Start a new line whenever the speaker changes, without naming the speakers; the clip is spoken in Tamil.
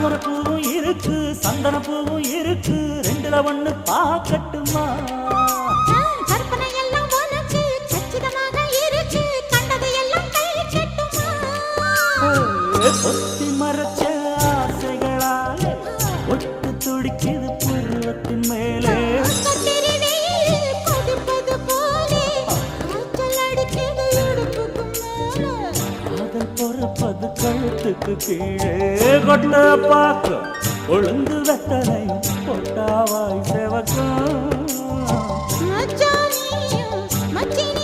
தாமரப்பூவும் இருக்கு சந்தனப்பூவும் இருக்கு ரெண்டுல ஒண்ணு பாக்கட்டுமா
கற்பனை எல்லாம் உனக்கு சச்சிதமாக இருக்கு கண்டது எல்லாம் கை கட்டுமா
பொத்தி மறைச்ச ஆசைகளாலே ஒட்டு துடிக்குது புருவத்தின் மேலே
கத்திரி வெயில் கொதிப்பது போலே காய்ச்சல் அடிக்குது இடுப்புக்கு மேலே
காதல் பொறப்பது கழுத்துக்கு கீழே கொட்ட பார்க்க ஒழுங்கு வெத்தனை பொட்டாவாய் செவக்கும்
மச்சானியும் மச்சின